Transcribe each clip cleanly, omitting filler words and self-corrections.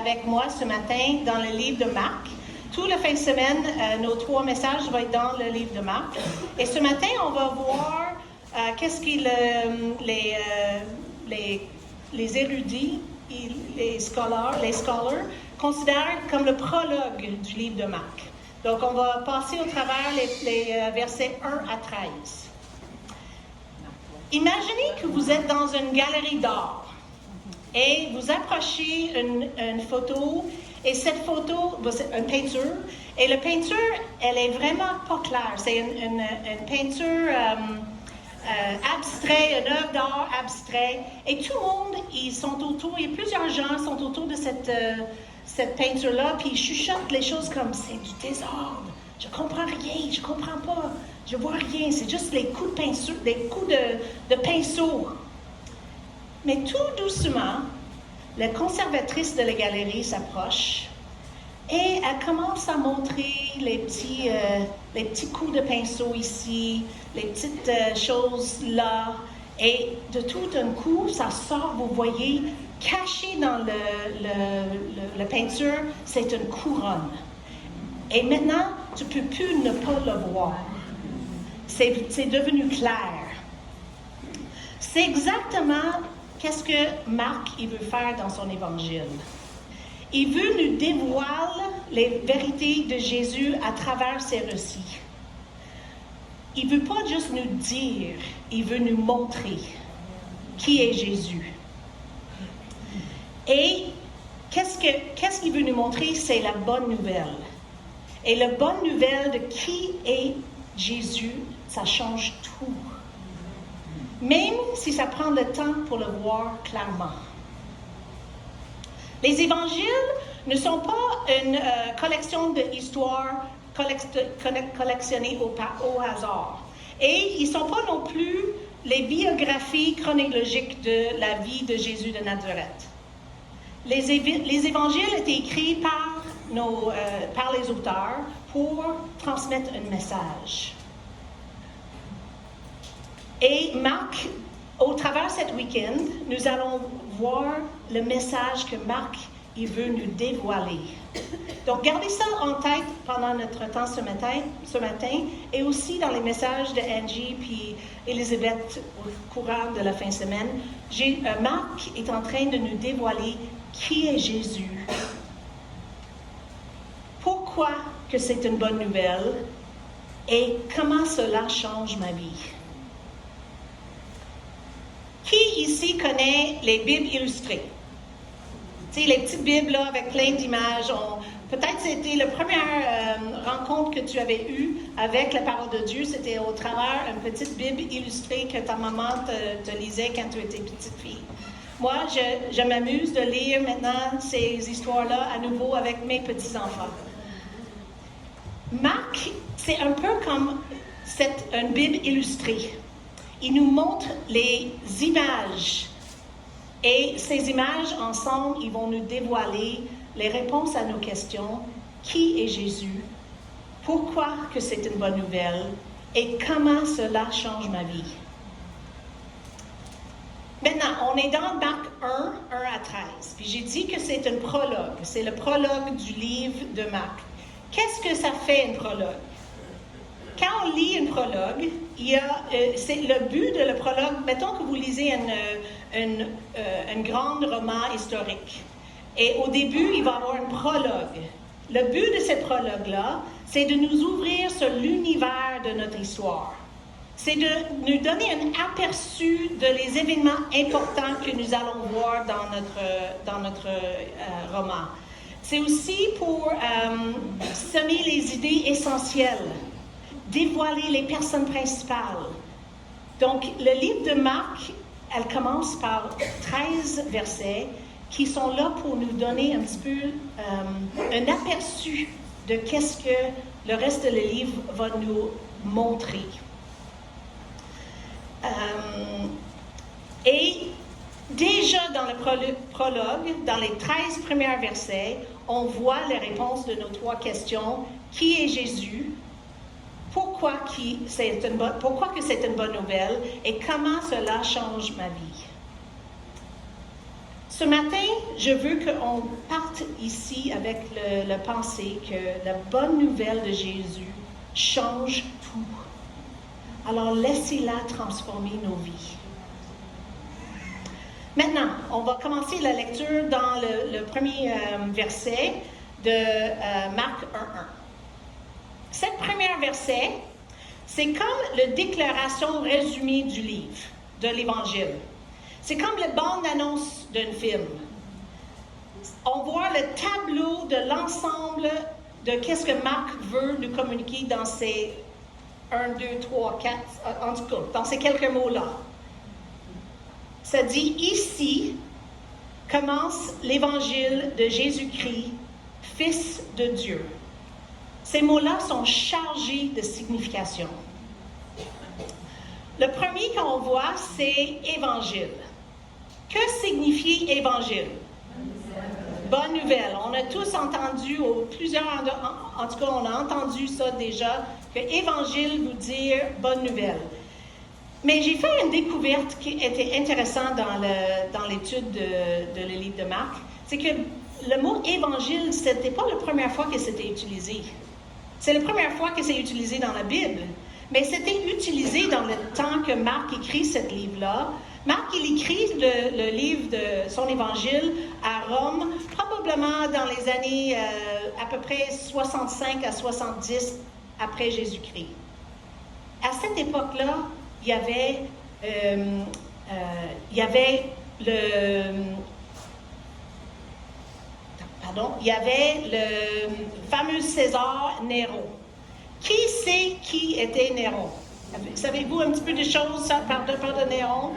avec moi ce matin dans le livre de Marc. Tout le fin de semaine, nos 3 messages vont être dans le livre de Marc. Et ce matin, on va voir qu'est-ce que les érudits, les scholars considèrent comme le prologue du livre de Marc. Donc, on va passer au travers les versets 1 à 13. Imaginez que vous êtes dans une galerie d'art et vous approchez une photo, et cette photo, c'est une peinture, et la peinture, elle est vraiment pas claire. C'est une peinture abstraite, une œuvre d'art abstraite, et tout le monde, ils sont autour, il y a plusieurs gens qui sont autour de cette peinture-là, puis ils chuchotent les choses comme « c'est du désordre, je comprends rien, je comprends pas, je vois rien, c'est juste les coups de pinceau, des coups de pinceau. » Mais tout doucement, la conservatrice de la galerie s'approche et elle commence à montrer les petits coups de pinceau ici, les petites choses là, et de tout un coup, ça sort, vous voyez, caché dans la peinture, c'est une couronne. Et maintenant, tu ne peux plus ne pas le voir. C'est devenu clair. C'est exactement qu'est-ce que Marc il veut faire dans son évangile. Il veut nous dévoiler les vérités de Jésus à travers ses récits. Il ne veut pas juste nous dire, il veut nous montrer qui est Jésus. Et qu'est-ce qu'il veut nous montrer? C'est la bonne nouvelle. Et la bonne nouvelle de qui est Jésus, ça change tout. Même si ça prend le temps pour le voir clairement. Les évangiles ne sont pas une collection d'histoires collectionnées au hasard. Et ils ne sont pas non plus les biographies chronologiques de la vie de Jésus de Nazareth. Les évangiles étaient écrits par les auteurs pour transmettre un message. Et Marc, au travers de cet week-end, nous allons voir le message que Marc il veut nous dévoiler. Donc, gardez ça en tête pendant notre temps ce matin et aussi dans les messages de Angie puis Elisabeth au courant de la fin de semaine. Marc est en train de nous dévoiler qui est Jésus. Pourquoi que c'est une bonne nouvelle et comment cela change ma vie. Qui ici connaît les Bibles illustrées? Tu sais, les petites Bibles là, avec plein d'images. Peut-être c'était la première rencontre que tu avais eue avec la parole de Dieu. C'était au travers une petite Bible illustrée que ta maman te lisait quand tu étais petite fille. Moi, je m'amuse de lire maintenant ces histoires-là à nouveau avec mes petits-enfants. Marc, c'est un peu comme une Bible illustrée. Il nous montre les images. Et ces images, ensemble, ils vont nous dévoiler les réponses à nos questions. Qui est Jésus? Pourquoi que c'est une bonne nouvelle? Et comment cela change ma vie? Maintenant, on est dans Marc 1 à 13. Puis j'ai dit que c'est un prologue. C'est le prologue du livre de Marc. Qu'est-ce que ça fait, un prologue? Quand on lit un prologue, c'est le but de le prologue. Mettons que vous lisez un grand roman historique. Et au début, il va y avoir un prologue. Le but de ce prologue-là, c'est de nous ouvrir sur l'univers de notre histoire. C'est de nous donner un aperçu de les événements importants que nous allons voir dans notre roman. C'est aussi pour semer les idées essentielles, dévoiler les personnes principales. Donc, le livre de Marc, elle commence par 13 versets qui sont là pour nous donner un petit peu un aperçu de qu'est-ce que le reste de le livre va nous montrer. Et déjà dans le prologue, dans les 13 premiers versets, on voit les réponses de nos 3 questions. Qui est Jésus? Pourquoi que c'est une bonne nouvelle? Et comment cela change ma vie? Ce matin, je veux qu'on parte ici avec la pensée que la bonne nouvelle de Jésus change tout. Alors laissez-la transformer nos vies. Maintenant, on va commencer la lecture dans le premier verset de Marc 1.1. Cette première verset, c'est comme la déclaration résumée du livre, de l'Évangile. C'est comme la bande-annonce d'un film. On voit le tableau de l'ensemble de qu'est-ce que Marc veut nous communiquer dans ces 1, 2, 3, 4, en tout cas, dans ces quelques mots-là. Ça dit, ici commence l'Évangile de Jésus-Christ, Fils de Dieu. Ces mots-là sont chargés de signification. Le premier qu'on voit, c'est Évangile. Que signifie Évangile? Bonne nouvelle. On a tous entendu, ou plusieurs, en tout cas, on a entendu ça déjà, que Évangile veut dire bonne nouvelle. Mais j'ai fait une découverte qui était intéressante dans l'étude de le livre de Marc. C'est que le mot Évangile, ce n'était pas la première fois que c'était utilisé. C'est la première fois que c'est utilisé dans la Bible. Mais c'était utilisé dans le temps que Marc écrit ce livre-là. Marc, il écrit le livre de son Évangile à Rome, probablement dans les années à peu près 65 à 70 après Jésus-Christ. À cette époque-là, il y avait le fameux César Néron. Qui sait qui était Néron? Savez-vous un petit peu de choses par de Néron?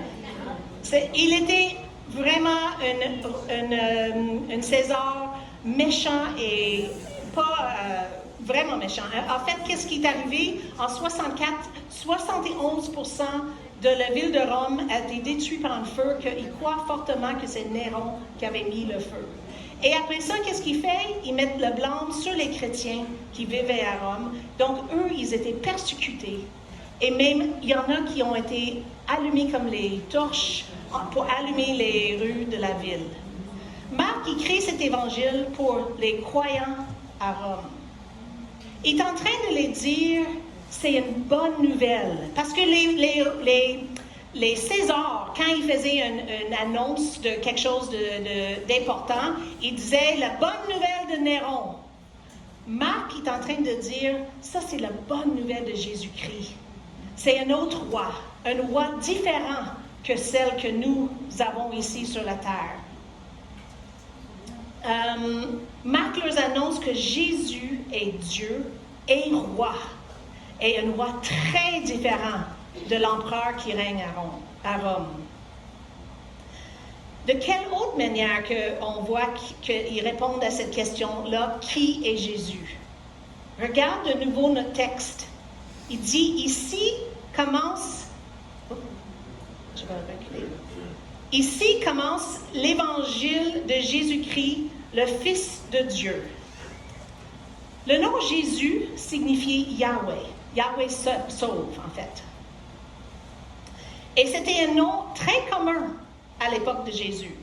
Il était vraiment un César méchant et pas vraiment méchant. En fait, qu'est-ce qui est arrivé? En 64, 71% de la ville de Rome a été détruite par un feu, qu'ils croient fortement que c'est Néron qui avait mis le feu. Et après ça, qu'est-ce qu'il fait? Ils mettent le blâme sur les chrétiens qui vivaient à Rome. Donc, eux, ils étaient persécutés. Et même, il y en a qui ont été allumés comme les torches pour allumer les rues de la ville. Marc écrit cet évangile pour les croyants à Rome. Il est en train de les dire, c'est une bonne nouvelle. Parce que les Césars, quand ils faisaient une annonce de quelque chose d'important, ils disaient la bonne nouvelle de Néron. Marc est en train de dire, ça c'est la bonne nouvelle de Jésus-Christ. C'est un autre roi différent que celle que nous avons ici sur la terre. Marc leur annonce que Jésus est Dieu et roi, et un roi très différent de l'empereur qui règne à Rome. De quelle autre manière on voit qu'ils répondent à cette question-là, qui est Jésus? Regarde de nouveau notre texte. Il dit, ici commence... Je vais reculer. Ici commence l'évangile de Jésus-Christ, le Fils de Dieu. Le nom Jésus signifie Yahweh. Yahweh sauve, en fait. Et c'était un nom très commun à l'époque de Jésus.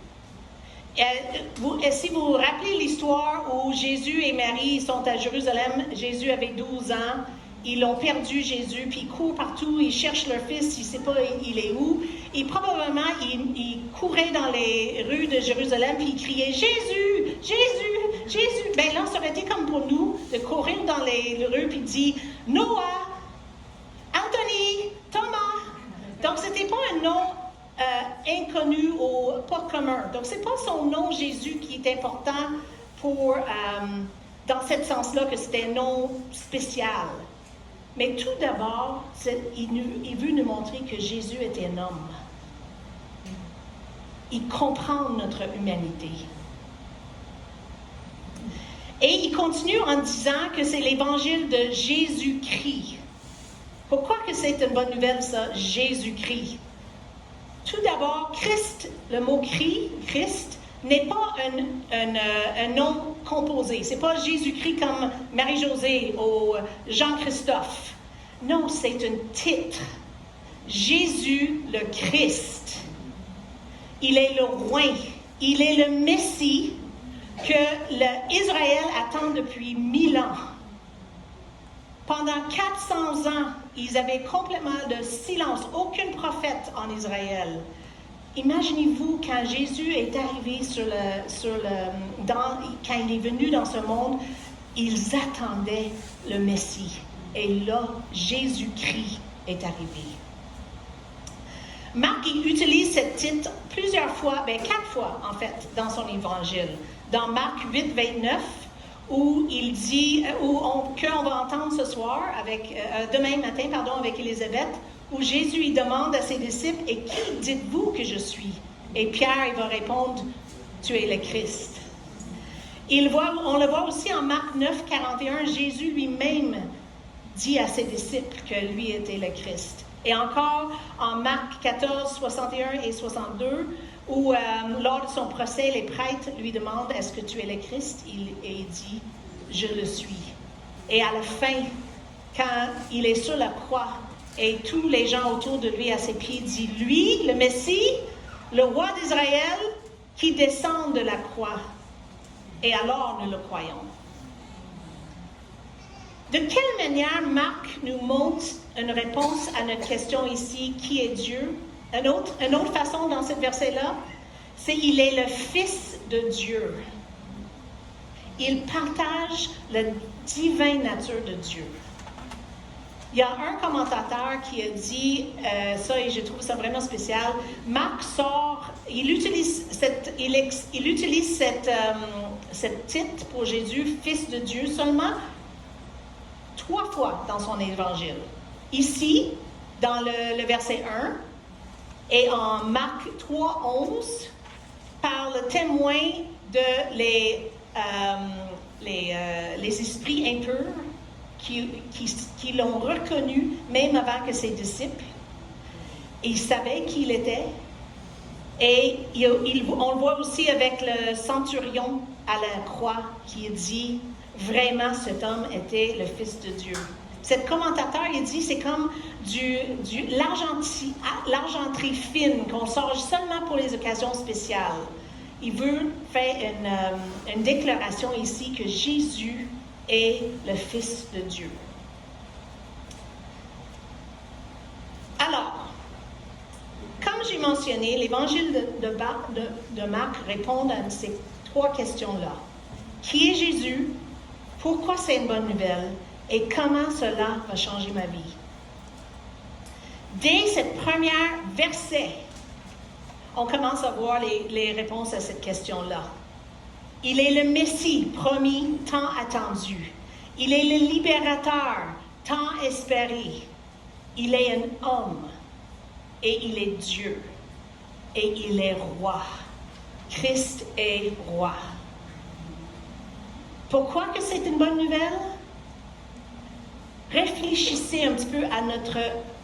Et si vous vous rappelez l'histoire où Jésus et Marie sont à Jérusalem, Jésus avait 12 ans, ils l'ont perdu, Jésus, puis ils courent partout, ils cherchent leur fils, ils ne savent pas il est où. Et probablement, ils couraient dans les rues de Jérusalem, puis ils criaient « Jésus! Jésus! Jésus! » Bien là, ça aurait été comme pour nous, de courir dans les rues, puis de dire « Noah! Anthony! Thomas! » Donc, ce n'était pas un nom inconnu ou pas commun. Donc, ce n'est pas son nom Jésus qui est important pour, dans ce sens-là, que c'était un nom spécial. Mais tout d'abord, il veut nous montrer que Jésus était un homme. Il comprend notre humanité. Et il continue en disant que c'est l'évangile de Jésus-Christ. Pourquoi que c'est une bonne nouvelle, ça, Jésus-Christ? Tout d'abord, Christ, le mot Christ, n'est pas un nom composé. Ce n'est pas Jésus-Christ comme Marie-Josée ou Jean-Christophe. Non, c'est un titre. Jésus le Christ. Il est le roi. Il est le Messie que Israël attend depuis 1000 ans. Pendant 400 ans, ils avaient complètement de silence, aucun prophète en Israël. Imaginez-vous quand Jésus est arrivé quand il est venu dans ce monde, ils attendaient le Messie. Et là, Jésus-Christ est arrivé. Marc il utilise ce titre plusieurs fois, 4 fois en fait, dans son évangile. Dans Marc 8, 29, où il dit, qu'on va entendre ce soir, demain matin, avec Élisabeth, où Jésus il demande à ses disciples, « Et qui dites-vous que je suis? » Et Pierre il va répondre, « Tu es le Christ. » On le voit aussi en Marc 9, 41, Jésus lui-même dit à ses disciples que lui était le Christ. Et encore en Marc 14, 61 et 62, où lors de son procès, les prêtres lui demandent « Est-ce que tu es le Christ? » Et il dit « Je le suis. » Et à la fin, quand il est sur la croix, et tous les gens autour de lui à ses pieds disent « Lui, le Messie, le roi d'Israël, qui descend de la croix. » Et alors nous le croyons. De quelle manière Marc nous montre une réponse à notre question ici, qui est Dieu? Une autre façon dans ce verset-là, c'est il est le Fils de Dieu. Il partage la divine nature de Dieu. Il y a un commentateur qui a dit ça et je trouve ça vraiment spécial. Marc il utilise cette titre pour Jésus, Fils de Dieu, seulement 3 fois dans son évangile. Ici, dans le verset 1, et en Marc 3, 11, par le témoin de les esprits impurs qui l'ont reconnu même avant que ses disciples. Ils savaient qui il était. Et on le voit aussi avec le centurion à la croix qui dit vraiment cet homme était le Fils de Dieu. Cet commentateur, il dit, c'est comme l'argenterie fine qu'on sort seulement pour les occasions spéciales. Il veut faire une déclaration ici que Jésus est le Fils de Dieu. Alors, comme j'ai mentionné, l'évangile de Marc répond à ces 3 questions-là. Qui est Jésus? Pourquoi c'est une bonne nouvelle? Et comment cela va changer ma vie? Dès cette première verset, on commence à voir les réponses à cette question-là. Il est le Messie promis, tant attendu. Il est le libérateur, tant espéré. Il est un homme et il est Dieu et il est roi. Christ est roi. Pourquoi que c'est une bonne nouvelle? Réfléchissez un petit peu à notre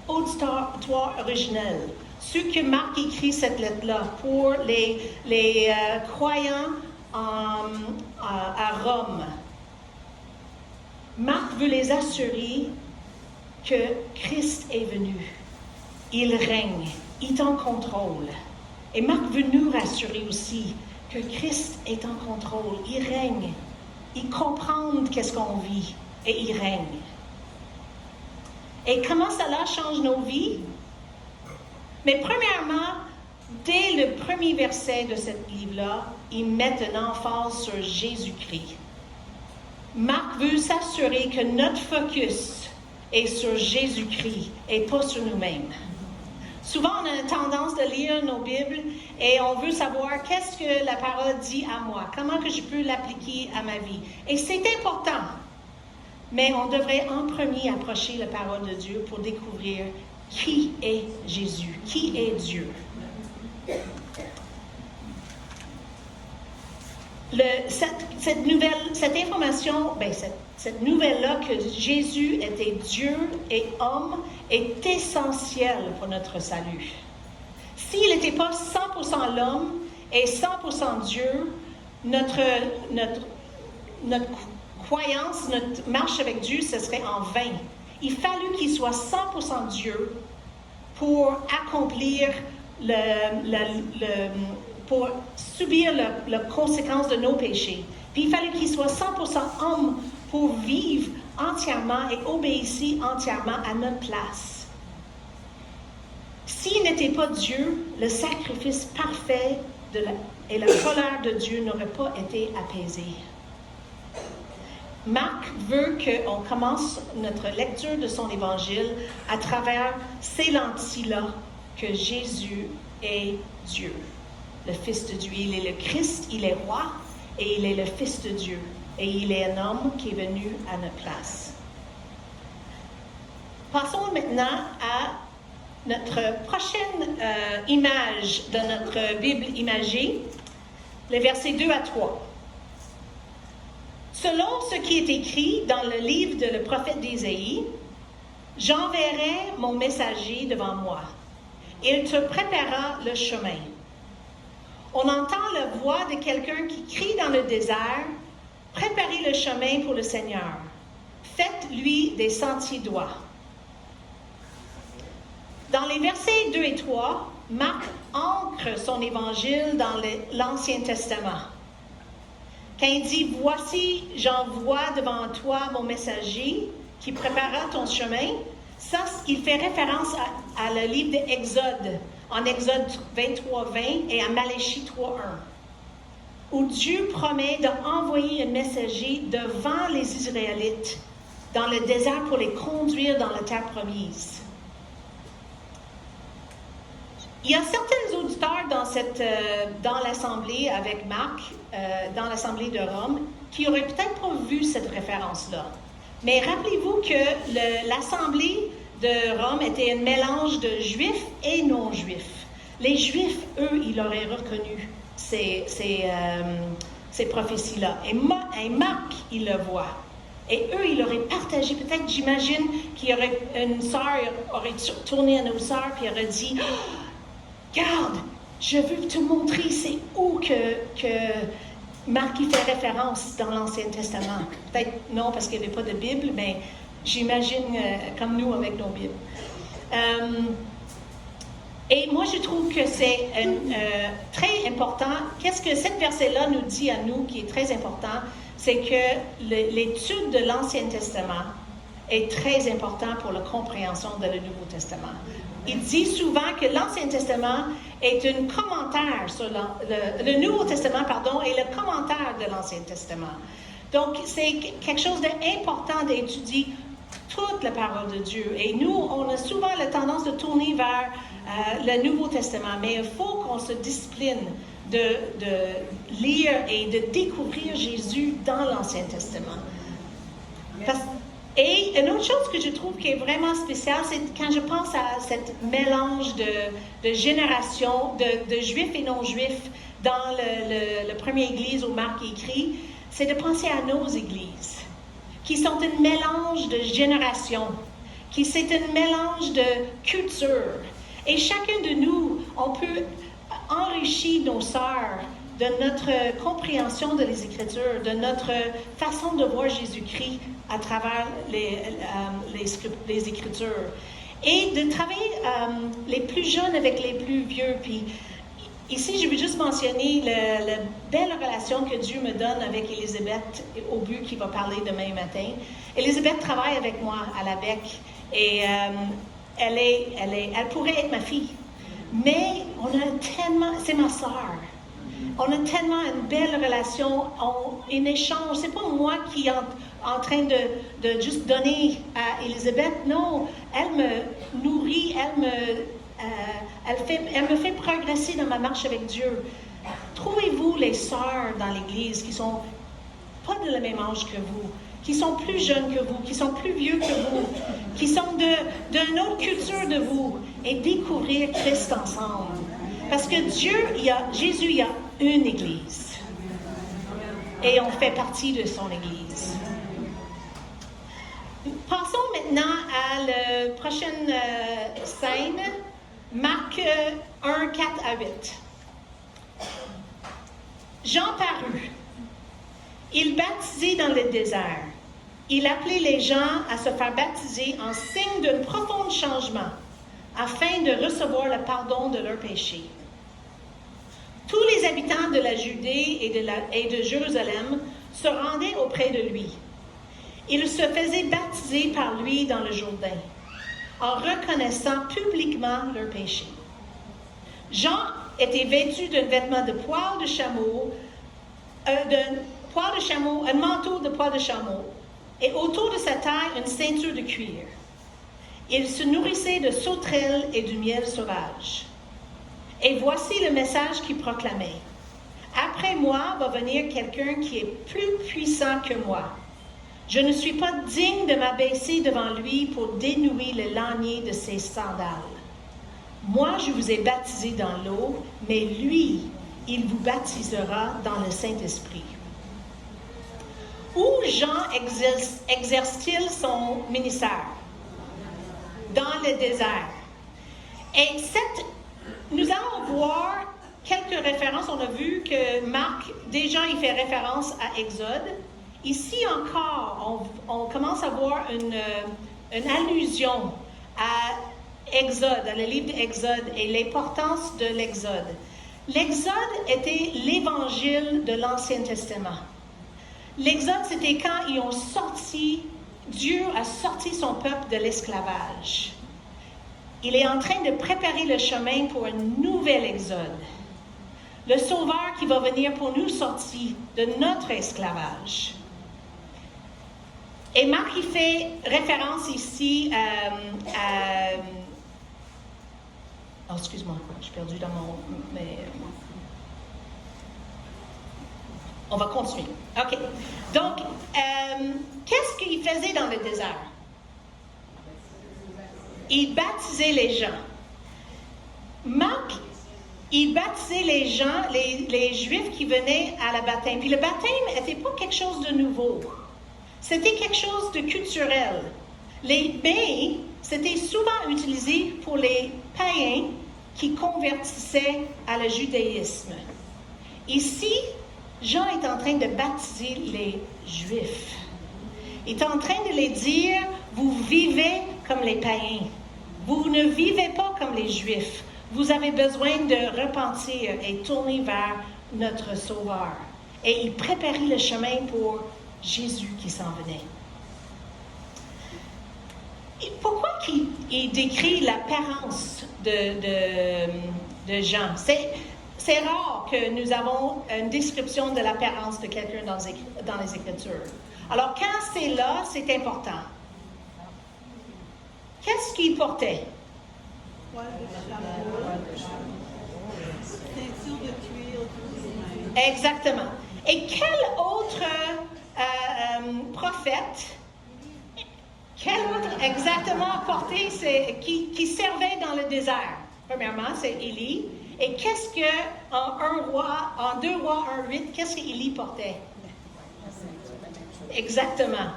auditoire originel. Ceux que Marc écrit cette lettre-là pour les croyants à Rome. Marc veut les assurer que Christ est venu. Il règne. Il est en contrôle. Et Marc veut nous rassurer aussi que Christ est en contrôle. Il règne. Il comprend qu'est-ce qu'on vit. Et il règne. Et comment cela change nos vies? Mais premièrement, dès le premier verset de ce livre-là, il met une emphase sur Jésus-Christ. Marc veut s'assurer que notre focus est sur Jésus-Christ et pas sur nous-mêmes. Souvent, on a une tendance de lire nos Bibles et on veut savoir qu'est-ce que la parole dit à moi, comment que je peux l'appliquer à ma vie. Et c'est important, mais on devrait en premier approcher la parole de Dieu pour découvrir qui est Jésus, qui est Dieu. Cette information, cette nouvelle-là que Jésus était Dieu et homme est essentielle pour notre salut. S'il n'était pas 100% l'homme et 100% Dieu, notre croyance, notre marche avec Dieu, ce serait en vain. Il fallut qu'il soit 100% Dieu pour accomplir pour subir la conséquence de nos péchés. Puis il fallait qu'il soit 100% homme pour vivre entièrement et obéir entièrement à notre place. S'il n'était pas Dieu, le sacrifice parfait et la colère de Dieu n'auraient pas été apaisés. Marc veut qu'on commence notre lecture de son évangile à travers ces lentilles-là que Jésus est Dieu, le Fils de Dieu. Il est le Christ, il est roi et il est le Fils de Dieu. Et il est un homme qui est venu à notre place. Passons maintenant à notre prochaine image de notre Bible imagée, les versets 2 à 3. Selon ce qui est écrit dans le livre de le prophète d'Ésaïe, « J'enverrai mon messager devant moi. Il te préparera le chemin. » On entend la voix de quelqu'un qui crie dans le désert, « Préparez le chemin pour le Seigneur. Faites-lui des sentiers droits. » Dans les versets 2 et 3, Marc ancre son évangile dans l'Ancien Testament. Quand il dit « Voici, j'envoie devant toi mon messager qui préparera ton chemin », ça, il fait référence à le livre d'Exode, en Exode 23:20 et à Malachie 3:1, où Dieu promet d'envoyer un messager devant les Israélites dans le désert pour les conduire dans la terre promise. Il y a certains auditeurs dans l'Assemblée avec Marc, dans l'Assemblée de Rome, qui n'auraient peut-être pas vu cette référence-là. Mais rappelez-vous que l'Assemblée de Rome était un mélange de juifs et non-juifs. Les juifs, eux, ils auraient reconnu ces prophéties-là. Et Marc, il le voit. Et eux, ils auraient partagé, peut-être, j'imagine, qu'il y aurait une sœur, aurait tourné à nos sœurs, puis aurait dit... Regarde, je veux te montrer c'est où que Marc y fait référence dans l'Ancien Testament. Peut-être non, parce qu'il n'y avait pas de Bible, mais j'imagine comme nous avec nos Bibles. Et moi, je trouve que c'est très important. Qu'est-ce que cet verset-là nous dit à nous qui est très important? C'est que l'étude de l'Ancien Testament est très important pour la compréhension de le Nouveau Testament. Il dit souvent que l'Ancien Testament est un commentaire sur le Nouveau Testament, est le commentaire de l'Ancien Testament. Donc, c'est quelque chose d'important d'étudier toute la parole de Dieu. Et nous, on a souvent la tendance de tourner vers le Nouveau Testament, mais il faut qu'on se discipline de lire et de découvrir Jésus dans l'Ancien Testament. Et une autre chose que je trouve qui est vraiment spéciale, c'est quand je pense à ce mélange de générations, de juifs et non-juifs dans la première église où Marc écrit, c'est de penser à nos églises, qui sont un mélange de générations, c'est un mélange de culture. Et chacun de nous, on peut enrichir nos sœurs de notre compréhension de les Écritures, de notre façon de voir Jésus-Christ à travers les Écritures. Et de travailler les plus jeunes avec les plus vieux. Puis ici, je veux juste mentionner la belle relation que Dieu me donne avec Élisabeth, au but qui va parler demain matin. Élisabeth travaille avec moi à la BEC et elle pourrait être ma fille. Mais on a tellement... C'est ma sœur. On a tellement une belle relation, un échange. C'est pas moi qui est en train de juste donner à Élisabeth. Non, elle me nourrit, elle me fait progresser dans ma marche avec Dieu. Trouvez-vous les sœurs dans l'Église qui sont pas de la même âge que vous, qui sont plus jeunes que vous, qui sont plus vieux que vous, qui sont d'une autre culture de vous, et découvrir Christ ensemble. Parce que Jésus, il y a une Église. Et on fait partie de son Église. Passons maintenant à la prochaine scène, Marc 1, 4 à 8. Jean parut. Il baptisait dans le désert. Il appelait les gens à se faire baptiser en signe d'un profond changement, afin de recevoir le pardon de leurs péchés. Tous les habitants de la Judée et de Jérusalem se rendaient auprès de lui. Ils se faisaient baptiser par lui dans le Jourdain, en reconnaissant publiquement leurs péchés. Jean était vêtu d'un vêtement de poil de chameau, un manteau de poil de chameau, et autour de sa taille une ceinture de cuir. Il se nourrissait de sauterelles et du miel sauvage. Et voici le message qu'il proclamait. Après moi va venir quelqu'un qui est plus puissant que moi. Je ne suis pas digne de m'abaisser devant lui pour dénouer le lanier de ses sandales. Moi, je vous ai baptisé dans l'eau, mais lui, il vous baptisera dans le Saint-Esprit. Où Jean exerce-t-il son ministère? Dans le désert. Et nous allons voir quelques références. On a vu que Marc, déjà, il fait référence à Exode. Ici encore, on commence à voir une allusion à Exode, à le livre d'Exode et l'importance de l'Exode. L'Exode était l'évangile de l'Ancien Testament. L'Exode, c'était quand ils ont sorti, Dieu a sorti son peuple de l'esclavage. Il est en train de préparer le chemin pour un nouvel Exode. Le Sauveur qui va venir pour nous sortir de notre esclavage. Et Marc, il fait référence ici oh, excuse-moi, je suis perdue dans on va continuer. OK. Donc, qu'est-ce qu'il faisait dans le désert? Il baptisait les gens. Marc, il baptisait les gens, les Juifs qui venaient à la baptême. Puis le baptême n'était pas quelque chose de nouveau. C'était quelque chose de culturel. Les bains, c'était souvent utilisé pour les païens qui convertissaient à le judaïsme. Ici, Jean est en train de baptiser les Juifs. Il est en train de les dire, vous vivez comme les païens. Vous ne vivez pas comme les Juifs. Vous avez besoin de repentir et tourner vers notre Sauveur. Et il préparait le chemin pour Jésus qui s'en venait. Et pourquoi il décrit l'apparence de Jean? C'est rare que nous avons une description de l'apparence de quelqu'un dans les Écritures. Alors, quand c'est là, c'est important. Qu'est-ce qu'il portait? Exactement. Et quel autre prophète, exactement porté, qui servait dans le désert? Premièrement, c'est Élie. Et qu'est-ce que, en 2 Rois 1:8, qu'est-ce qu'Élie portait? Exactement.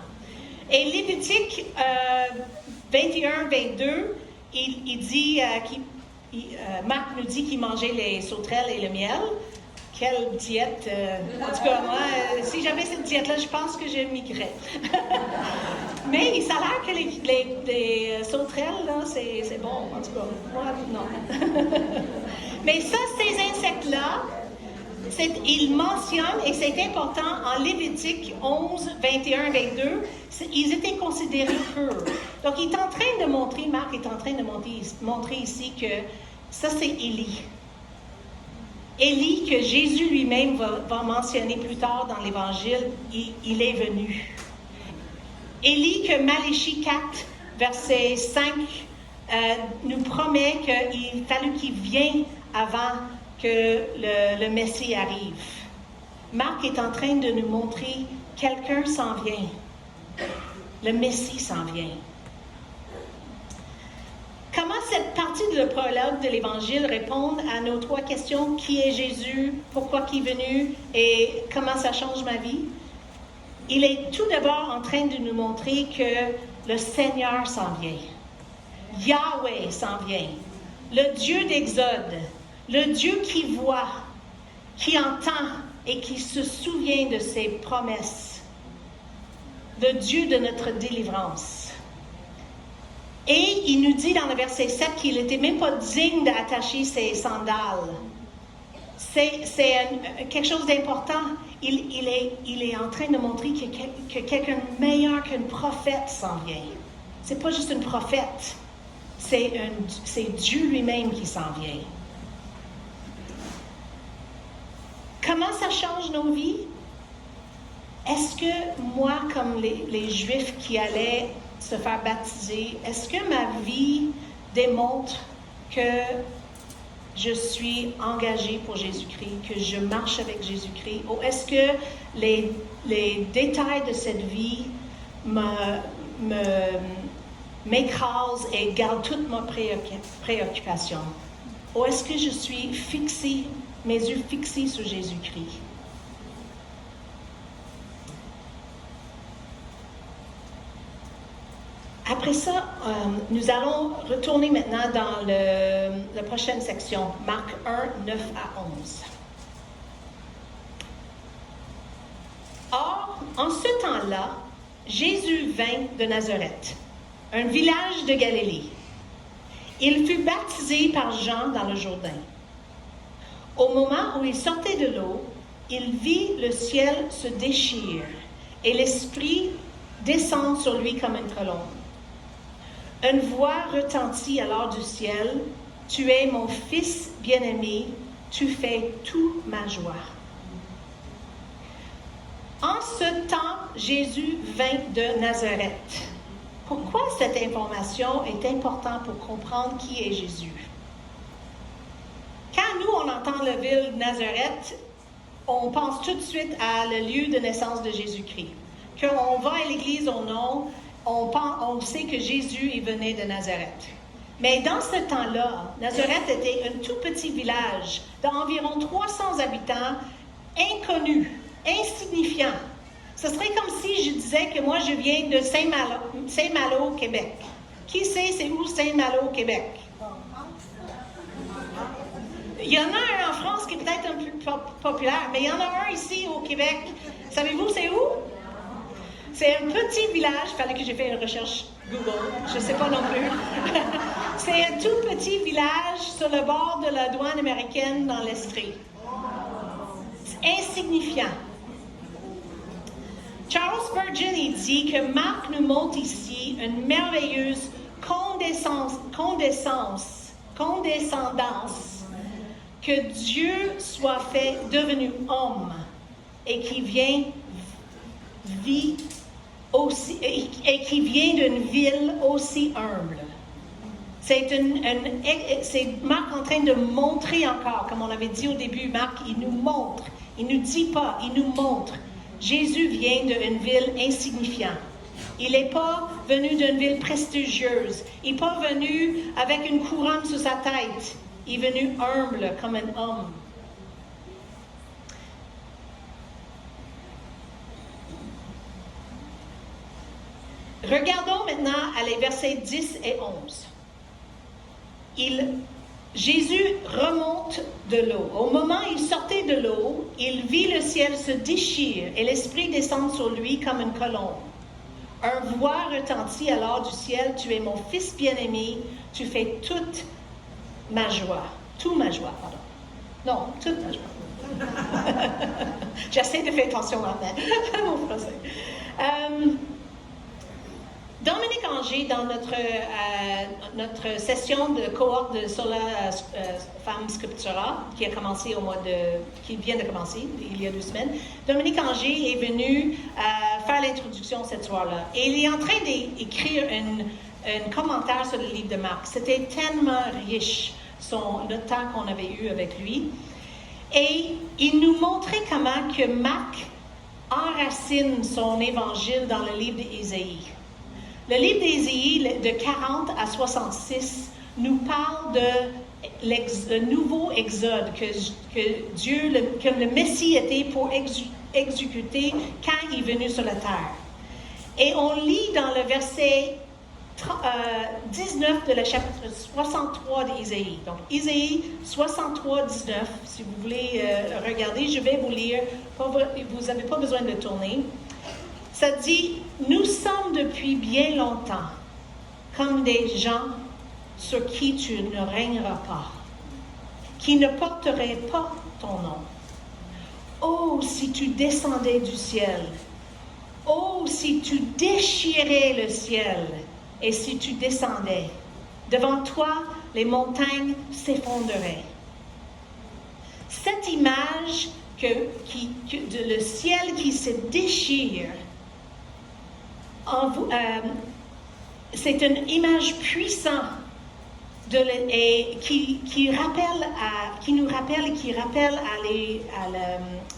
Et Lévitique 21-22, il dit, Marc nous dit qu'il mangeait les sauterelles et le miel. Quelle diète! En tout cas, moi, si j'avais cette diète-là, je pense que je migrais. Mais ça a l'air que les sauterelles, là, c'est bon. En tout cas, moi, non. Mais ça, ces insectes-là, il mentionne, et c'est important, en Lévitique 11, 21, 22, ils étaient considérés purs. Donc, il est en train de montrer, Marc est en train de montrer ici que ça, c'est Élie. Élie, que Jésus lui-même va mentionner plus tard dans l'Évangile, il est venu. Élie, que Malachie 4, verset 5, nous promet qu'il fallut qu'il vienne avant que le Messie arrive. Marc est en train de nous montrer quelqu'un s'en vient. Le Messie s'en vient. Comment cette partie de le prologue de l'Évangile répond à nos 3 questions? Qui est Jésus? Pourquoi il est venu? Et comment ça change ma vie? Il est tout d'abord en train de nous montrer que le Seigneur s'en vient. Yahweh s'en vient. Le Dieu d'Exode. Le Dieu qui voit, qui entend et qui se souvient de ses promesses. Le Dieu de notre délivrance. Et il nous dit dans le verset 7 qu'il n'était même pas digne d'attacher ses sandales. quelque chose d'important. Il est en train de montrer que quelqu'un de meilleur qu'un prophète s'en vient. C'est pas juste un prophète, c'est Dieu lui-même qui s'en vient. Comment ça change nos vies? Est-ce que moi, comme les Juifs qui allaient se faire baptiser, est-ce que ma vie démontre que je suis engagée pour Jésus-Christ, que je marche avec Jésus-Christ? Ou est-ce que les détails de cette vie m'écrasent et gardent toute ma préoccupation? Ou est-ce que je suis fixée, mes yeux fixés sur Jésus-Christ? Après ça, nous allons retourner maintenant dans la prochaine section, Marc 1, 9 à 11. Or, en ce temps-là, Jésus vint de Nazareth, un village de Galilée. Il fut baptisé par Jean dans le Jourdain. Au moment où il sortait de l'eau, il vit le ciel se déchirer et l'Esprit descendre sur lui comme une colombe. Une voix retentit alors du ciel, « Tu es mon Fils bien-aimé, tu fais toute ma joie. » En ce temps, Jésus vint de Nazareth. Pourquoi cette information est importante pour comprendre qui est Jésus? Quand nous, on entend la ville de Nazareth, on pense tout de suite à le lieu de naissance de Jésus-Christ. Quand on va à l'église au nom, on sait que Jésus il venait de Nazareth. Mais dans ce temps-là, Nazareth était un tout petit village d'environ 300 habitants, inconnu, insignifiant. Ce serait comme si je disais que moi je viens de Saint-Malo, Québec. Qui sait c'est où Saint-Malo, Québec? Il y en a un en France qui est peut-être un peu plus populaire, mais il y en a un ici au Québec. Savez-vous c'est où? C'est un petit village, il fallait que j'ai fait une recherche Google, je ne sais pas non plus. C'est un tout petit village sur le bord de la douane américaine dans l'Estrie. C'est insignifiant. Charles Spurgeon dit que Marc nous montre ici une merveilleuse condescendance, que Dieu soit fait devenu homme et qui vient vivre aussi, et qui vient d'une ville aussi humble. C'est Marc en train de montrer encore, comme on avait dit au début, Marc, il nous montre, il ne nous dit pas, il nous montre. Jésus vient d'une ville insignifiante. Il n'est pas venu d'une ville prestigieuse. Il n'est pas venu avec une couronne sur sa tête. Il est venu humble comme un homme. Regardons maintenant à les versets 10 et 11. Jésus remonte de l'eau. Au moment où il sortait de l'eau, il vit le ciel se déchirer et l'Esprit descendre sur lui comme une colombe. Un voix retentit alors du ciel, « Tu es mon Fils bien-aimé, tu fais toute ma joie. » Toute ma joie, pardon. Non, toute ma joie. J'essaie de faire attention à mon français. Dominique Anger, dans notre session de cohorte sur la femme scriptura, qui vient de commencer il y a 2 semaines, Dominique Anger est venu faire l'introduction cette soir-là. Et il est en train d'écrire un commentaire sur le livre de Marc. C'était tellement riche, le temps qu'on avait eu avec lui. Et il nous montrait comment que Marc enracine son évangile dans le livre d'Ésaïe. Le livre d'Ésaïe, de 40 à 66, nous parle de nouveau exode que le Messie était pour exécuter quand il est venu sur la terre. Et on lit dans le verset 19 de la chapitre 63 d'Ésaïe. Donc, Ésaïe 63, 19, si vous voulez regarder, je vais vous lire. Vous n'avez pas besoin de tourner. Ça dit, « Nous sommes depuis bien longtemps comme des gens sur qui tu ne régneras pas, qui ne porteraient pas ton nom. Oh, si tu descendais du ciel. Oh, si tu déchirais le ciel et si tu descendais. Devant toi, les montagnes s'effondreraient. Cette image de le ciel qui se déchire, c'est une image puissante qui nous rappelle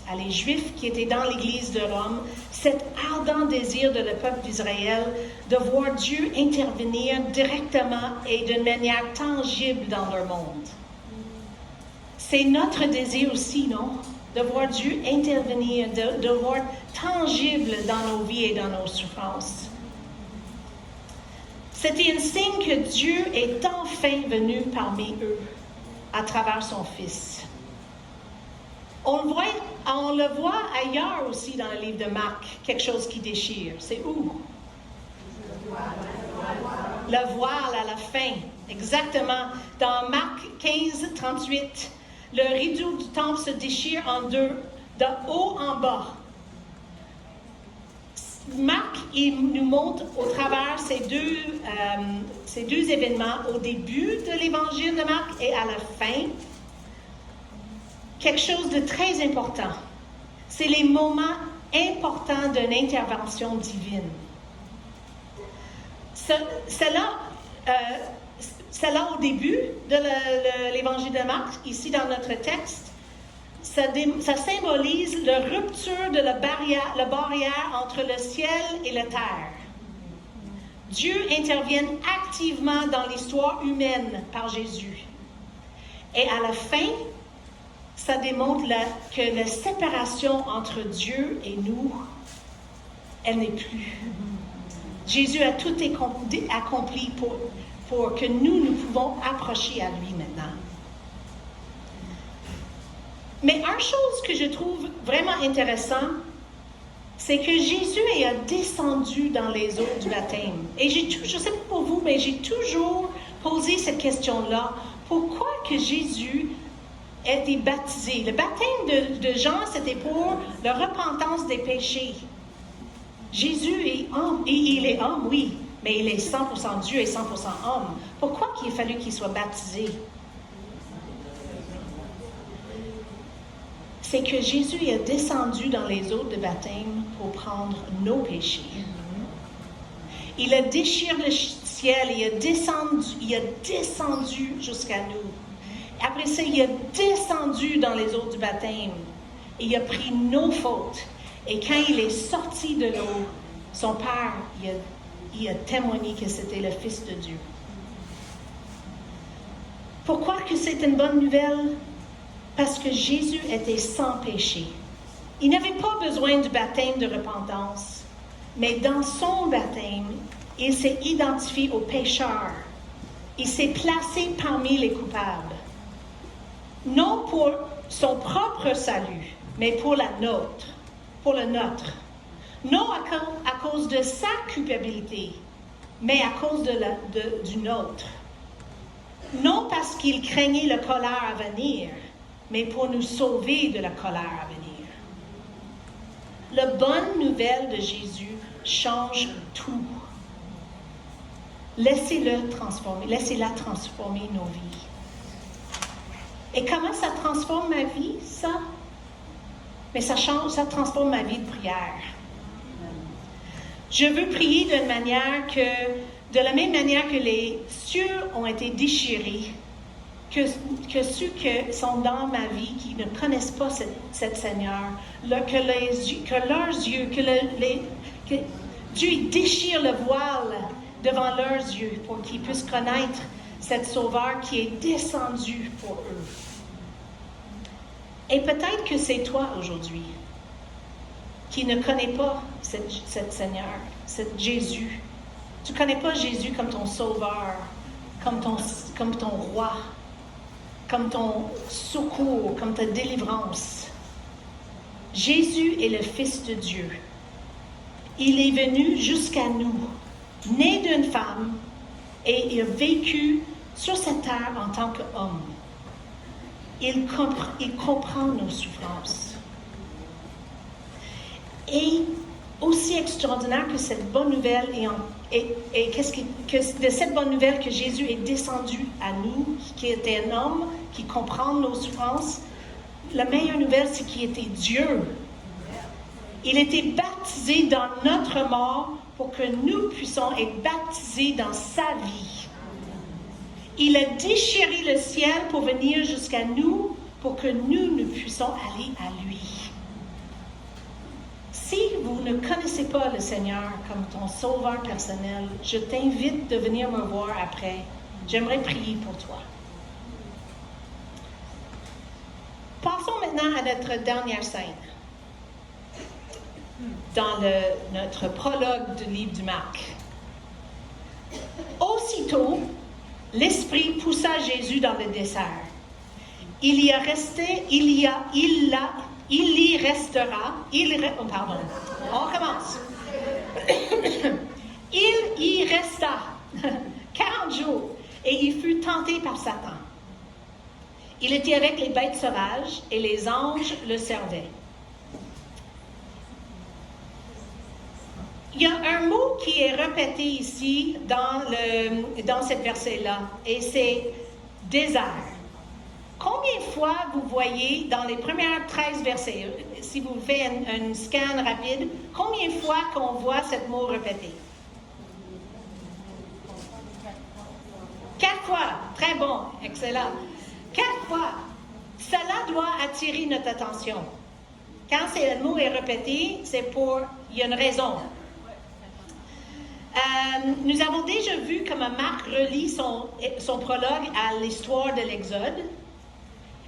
à les Juifs qui étaient dans l'Église de Rome, cet ardent désir de le peuple d'Israël de voir Dieu intervenir directement et d'une manière tangible dans leur monde. C'est notre désir aussi, non? De voir Dieu intervenir, de voir tangible dans nos vies et dans nos souffrances. C'était un signe que Dieu est enfin venu parmi eux à travers son Fils. On le voit ailleurs aussi dans le livre de Marc, quelque chose qui déchire. C'est où? Le voile à la fin, exactement. Dans Marc 15, 38, le rideau du temple se déchire en deux, de haut en bas. Marc, il nous montre au travers ces deux événements, au début de l'évangile de Marc et à la fin, quelque chose de très important. C'est les moments importants d'une intervention divine. Cela au début de l'évangile de Marc, ici dans notre texte, ça symbolise la rupture de la barrière entre le ciel et la terre. Dieu intervient activement dans l'histoire humaine par Jésus. Et à la fin, ça démontre que la séparation entre Dieu et nous, elle n'est plus. Jésus a tout accompli pour que nous pouvons approcher à lui maintenant. Mais une chose que je trouve vraiment intéressante, c'est que Jésus est descendu dans les eaux du baptême. Et je ne sais pas pour vous, mais j'ai toujours posé cette question-là. Pourquoi que Jésus a été baptisé? Le baptême de Jean, c'était pour la repentance des péchés. Jésus est homme, et il est homme, oui, mais il est 100% Dieu et 100% homme. Pourquoi qu'il a fallu qu'il soit baptisé? C'est que Jésus est descendu dans les eaux de baptême pour prendre nos péchés. Il a déchiré le ciel, il a descendu jusqu'à nous. Après ça, il a descendu dans les eaux du baptême. Il a pris nos fautes. Et quand il est sorti de l'eau, son Père, il a témoigné que c'était le Fils de Dieu. Pourquoi que c'est une bonne nouvelle? Parce que Jésus était sans péché. Il n'avait pas besoin du baptême de repentance, mais dans son baptême, il s'est identifié aux pécheurs. Il s'est placé parmi les coupables. Non pour son propre salut, mais pour le nôtre. Non à cause de sa culpabilité, mais à cause du nôtre. Non parce qu'il craignait la colère à venir, mais pour nous sauver de la colère à venir. La bonne nouvelle de Jésus change tout. Laissez-la transformer nos vies. Et comment ça transforme ma vie, ça? Mais ça transforme ma vie de prière. Je veux prier de la même manière que les cieux ont été déchirés, que ceux qui sont dans ma vie, qui ne connaissent pas cette Seigneur, que Dieu déchire le voile devant leurs yeux pour qu'ils puissent connaître cet Sauveur qui est descendu pour eux. Et peut-être que c'est toi aujourd'hui qui ne connais pas cette Seigneur, cet Jésus. Tu ne connais pas Jésus comme ton Sauveur, comme ton Roi, comme ton secours, comme ta délivrance. Jésus est le Fils de Dieu. Il est venu jusqu'à nous, né d'une femme, et il a vécu sur cette terre en tant qu'homme. Il comprend nos souffrances. Et aussi extraordinaire que cette bonne nouvelle de cette bonne nouvelle que Jésus est descendu à nous, qui était un homme qui comprend nos souffrances, la meilleure nouvelle, c'est qu'il était Dieu. Il était baptisé dans notre mort pour que nous puissions être baptisés dans sa vie. Il a déchiré le ciel pour venir jusqu'à nous, pour que nous puissions aller à lui. Si vous ne connaissez pas le Seigneur comme ton sauveur personnel, je t'invite de venir me voir après. J'aimerais prier pour toi. Passons maintenant à notre dernière scène. Dans notre prologue du livre du Marc. Aussitôt, l'Esprit poussa Jésus dans le désert. Il y restera. Pardon. On recommence. Il y resta 40 jours et il fut tenté par Satan. Il était avec les bêtes sauvages et les anges le servaient. Il y a un mot qui est répété ici dans cette verset-là, et c'est désert. Combien de fois vous voyez dans les premières 13 versets, si vous faites un scan rapide, combien de fois qu'on voit ce mot répété? 4 fois. Très bon. Excellent. 4 fois. Cela doit attirer notre attention. Quand le mot est répété, il y a une raison. Nous avons déjà vu comment Marc relie son prologue à l'histoire de l'Exode.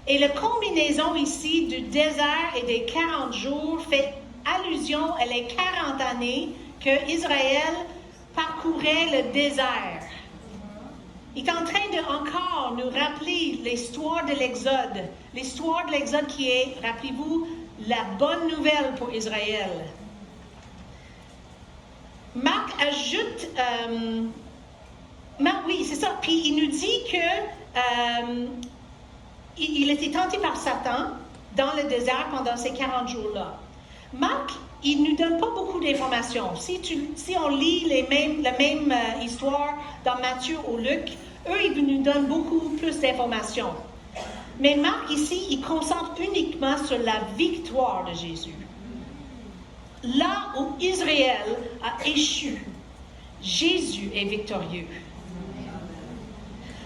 Et la combinaison ici du désert et des 40 jours fait allusion à les 40 années que Israël parcourait le désert. Il est en train de encore nous rappeler l'histoire de l'Exode. L'histoire de l'Exode qui est, rappelez-vous, la bonne nouvelle pour Israël. Marc ajoute, oui, c'est ça, puis il nous dit que il était tenté par Satan dans le désert pendant ces 40 jours-là. Marc, il ne nous donne pas beaucoup d'informations. Si on lit la même histoire dans Matthieu ou Luc, eux, ils nous donnent beaucoup plus d'informations. Mais Marc, ici, il concentre uniquement sur la victoire de Jésus. Là où Israël a échoué, Jésus est victorieux.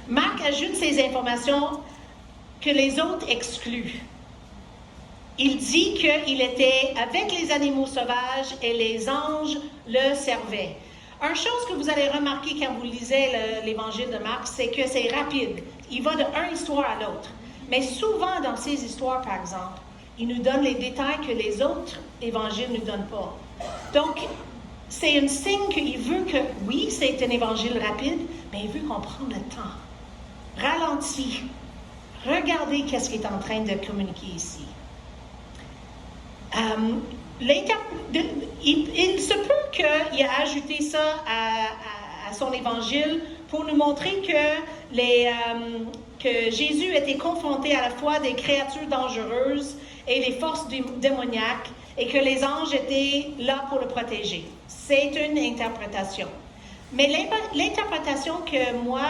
Marc ajoute ces informations que les autres excluent. Il dit qu'il était avec les animaux sauvages et les anges le servaient. Une chose que vous allez remarquer quand vous lisez l'évangile de Marc, c'est que c'est rapide. Il va d'une histoire à l'autre. Mais souvent dans ces histoires, par exemple, il nous donne les détails que les autres évangiles ne nous donnent pas. Donc, c'est un signe qu'il veut que, oui, c'est un évangile rapide, mais il veut qu'on prenne le temps. Ralentis. Regardez qu'est-ce qu'il est en train de communiquer ici. Il se peut qu'il ait ajouté ça à son évangile pour nous montrer que Jésus était confronté à la fois des créatures dangereuses et des forces démoniaques et que les anges étaient là pour le protéger. C'est une interprétation. Mais l'interprétation que moi,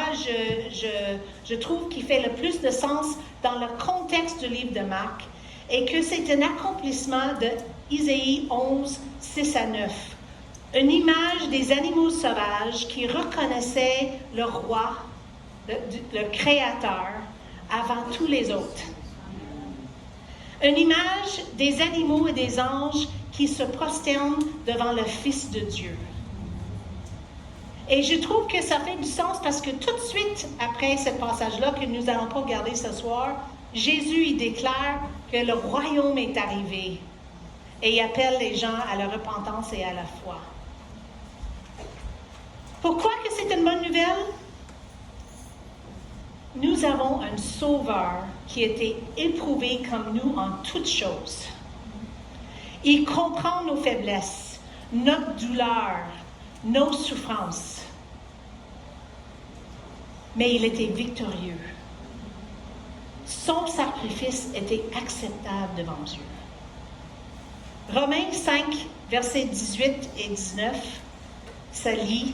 je trouve qui fait le plus de sens dans le contexte du livre de Marc est que c'est un accomplissement de Isaïe 11, 6 à 9. Une image des animaux sauvages qui reconnaissaient le roi, le créateur, avant tous les autres. Une image des animaux et des anges qui se prosternent devant le Fils de Dieu. Et je trouve que ça fait du sens parce que tout de suite après ce passage-là que nous n'allons pas regarder ce soir, Jésus il déclare que le royaume est arrivé et il appelle les gens à la repentance et à la foi. Pourquoi que c'est une bonne nouvelle? Nous avons un sauveur qui était éprouvé comme nous en toutes choses. Il comprend nos faiblesses, notre douleur, nos souffrances. Mais il était victorieux. son sacrifice était acceptable devant Dieu. Romains 5, versets 18 et 19, ça lit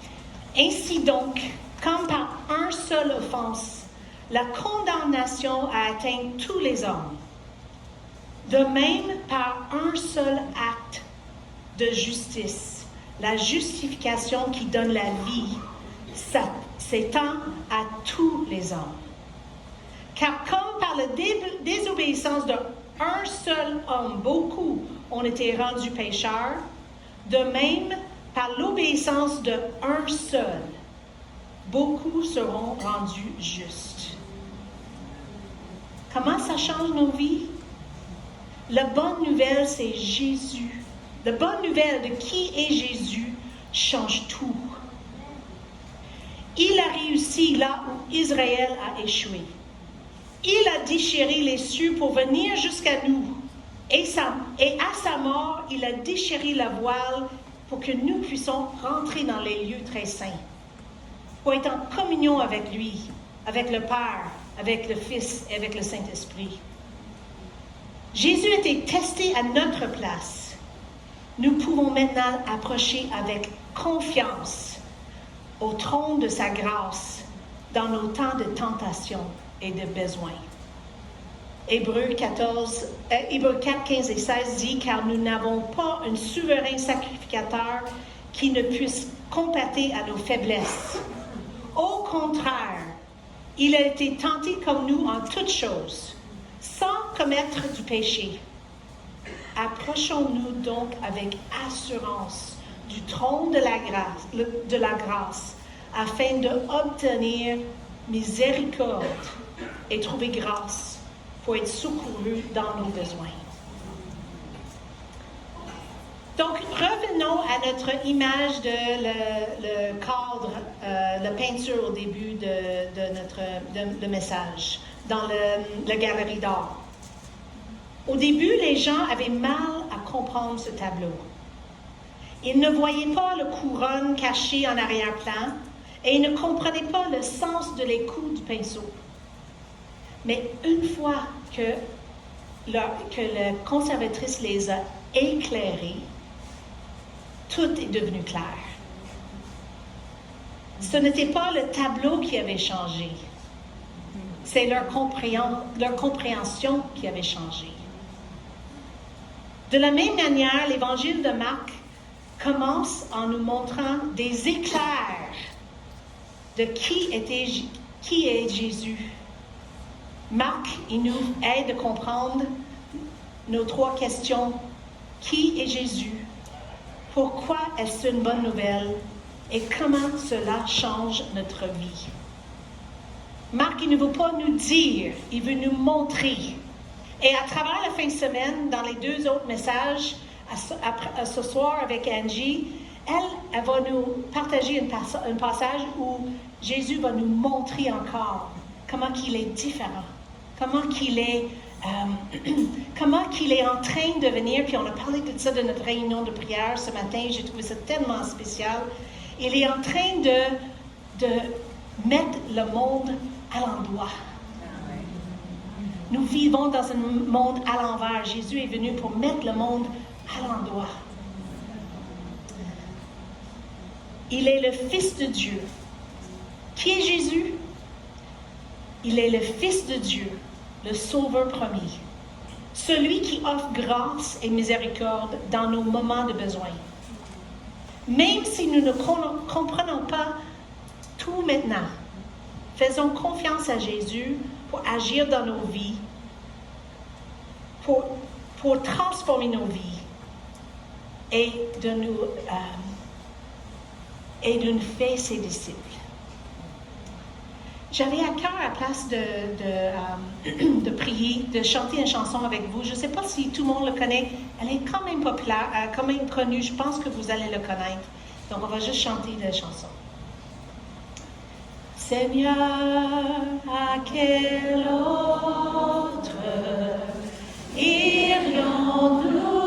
« Ainsi donc, comme par un seul offense, la condamnation a atteint tous les hommes, de même par un seul acte de justice, la justification qui donne la vie, s'étend à tous les hommes. Car comme par la désobéissance d'un seul homme, beaucoup ont été rendus pécheurs, de même par l'obéissance d'un seul, beaucoup seront rendus justes. » Comment ça change nos vies? La bonne nouvelle, c'est Jésus. La bonne nouvelle de qui est Jésus change tout. Il a réussi là où Israël a échoué. Il a déchiré les cieux pour venir jusqu'à nous. Et à sa mort, il a déchiré la voile pour que nous puissions rentrer dans les lieux très saints, pour être en communion avec lui, avec le Père, avec le Fils et avec le Saint-Esprit. Jésus a été testé à notre place. Nous pouvons maintenant approcher avec confiance au trône de sa grâce dans nos temps de tentation et de besoin. Hébreux 4, 15 et 16 dit « Car nous n'avons pas un souverain sacrificateur qui ne puisse compater à nos faiblesses. Au contraire, il a été tenté comme nous en toutes choses, sans commettre du péché. Approchons-nous donc avec assurance du trône de la grâce afin d'obtenir miséricorde et trouver grâce pour être secourus dans nos besoins. » Donc, revenons à notre image de le cadre, la peinture au début de le message, dans la galerie d'art. Au début, les gens avaient mal à comprendre ce tableau. Ils ne voyaient pas le couronne caché en arrière-plan et ils ne comprenaient pas le sens de les coups du pinceau. Mais une fois que la conservatrice les a éclairés, tout est devenu clair. Ce n'était pas le tableau qui avait changé, c'est leur compréhension qui avait changé. De la même manière, l'évangile de Marc commence en nous montrant des éclairs de qui est Jésus. Marc, il nous aide à comprendre nos trois questions. Qui est Jésus? Pourquoi est-ce une bonne nouvelle? Et comment cela change notre vie? Marc, il ne veut pas nous dire, il veut nous montrer. Et à travers la fin de semaine, dans les deux autres messages, ce soir avec Angie, elle va nous partager un passage où Jésus va nous montrer encore comment qu'il est différent, comment qu'il est en train de venir. Puis on a parlé de ça de notre réunion de prière ce matin, j'ai trouvé ça tellement spécial. Il est en train de mettre le monde à l'endroit. Nous vivons dans un monde à l'envers. Jésus est venu pour mettre le monde à l'endroit. Il est le Fils de Dieu. Qui est Jésus? Il est le Fils de Dieu, le Sauveur premier, celui qui offre grâce et miséricorde dans nos moments de besoin. Même si nous ne comprenons pas tout maintenant, faisons confiance à Jésus pour agir dans nos vies, pour transformer nos vies et de nous faire ses disciples. J'avais à cœur, à la place de prier, de chanter une chanson avec vous. Je ne sais pas si tout le monde le connaît. Elle est quand même populaire, quand même connue. Je pense que vous allez le connaître. Donc, on va juste chanter la chanson. Seigneur, à quel autre irions-nous?